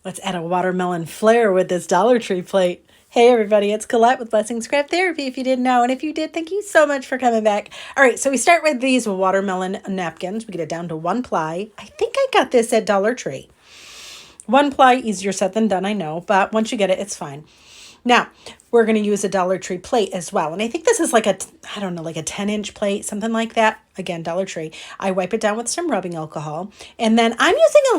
Let's add a watermelon flair with this Dollar Tree plate. Hey everybody, it's Colette with Blessings Craft Therapy, if you didn't know. And if you did, thank you so much for coming back. All right, so we start with these watermelon napkins. We get it down to 1 ply. I think I got this at Dollar Tree. 1 ply, easier said than done, I know. But once you get it, it's fine. Now, we're going to use a Dollar Tree plate as well. And I think this is like a 10-inch plate, something like that. Again, Dollar Tree. I wipe it down with some rubbing alcohol. And then I'm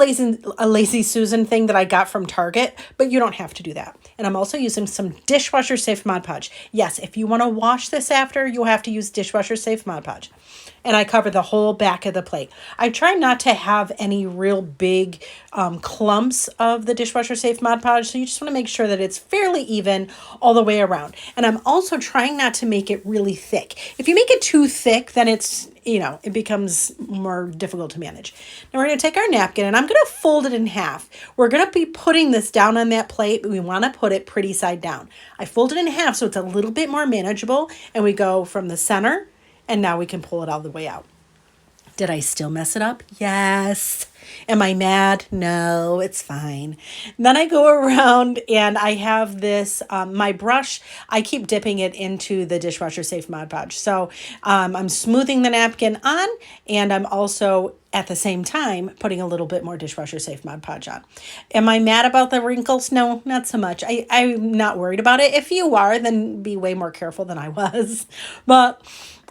using a Lazy Susan thing that I got from Target, but you don't have to do that. And I'm also using some dishwasher safe Mod Podge. Yes, if you want to wash this after, you'll have to use dishwasher safe Mod Podge. And I cover the whole back of the plate. I try not to have any real big clumps of the dishwasher safe Mod Podge, so you just want to make sure that it's fairly even all the way around. And I'm also trying not to make it really thick. If you make it too thick, then it becomes more difficult to manage. Now we're going to take our napkin and I'm going to fold it in half. We're going to be putting this down on that plate, but we want to put it pretty side down. I fold it in half so it's a little bit more manageable, and we go from the center, and now we can pull it all the way out. Did I still mess it up? Yes. Am I mad? No, it's fine. Then I go around and I have this, my brush, I keep dipping it into the dishwasher safe Mod Podge. So I'm smoothing the napkin on, and I'm also at the same time putting a little bit more dishwasher safe Mod Podge on. Am I mad about the wrinkles? No, not so much. I'm not worried about it. If you are, then be way more careful than I was. But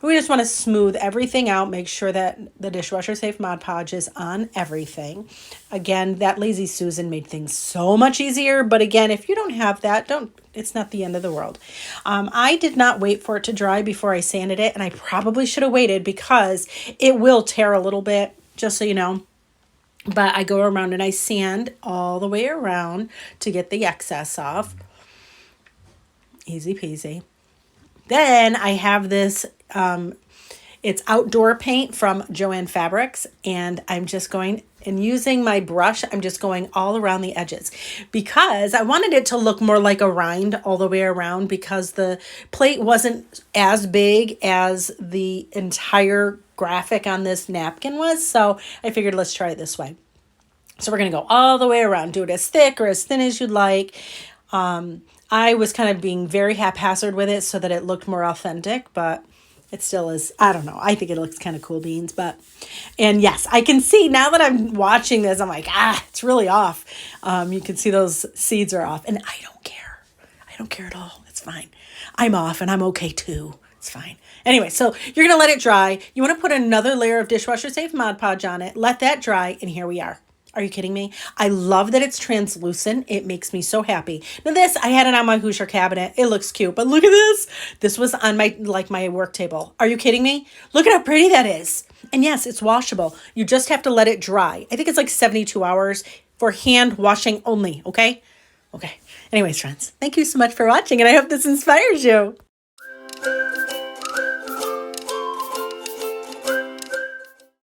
we just want to smooth everything out, make sure that the dishwasher safe Mod Podge is on everything. Again, that Lazy Susan made things so much easier. But again, if you don't have that, it's not the end of the world. I did not wait for it to dry before I sanded it, and I probably should have waited because it will tear a little bit, just so you know. But I go around and I sand all the way around to get the excess off. Easy peasy. Then I have this, it's outdoor paint from Joann Fabrics, and I'm just going and using my brush, I'm just going all around the edges because I wanted it to look more like a rind all the way around, because the plate wasn't as big as the entire graphic on this napkin was. So I figured, let's try it this way. So we're going to go all the way around, do it as thick or as thin as you'd like. I was kind of being very haphazard with it so that it looked more authentic, but it still is. I don't know. I think it looks kind of cool beans, and yes, I can see now that I'm watching this, I'm like, it's really off. You can see those seeds are off, and I don't care. I don't care at all. It's fine. I'm off and I'm okay too. It's fine. Anyway, so you're going to let it dry. You want to put another layer of dishwasher safe Mod Podge on it. Let that dry, and here we are. Are you kidding me? I love that it's translucent. It makes me so happy. Now this, I had it on my Hoosier cabinet. It looks cute, but look at this. This was on my work table. Are you kidding me? Look at how pretty that is. And yes, it's washable. You just have to let it dry. I think it's like 72 hours for hand washing only, okay? Okay. Anyways, friends, thank you so much for watching, and I hope this inspires you.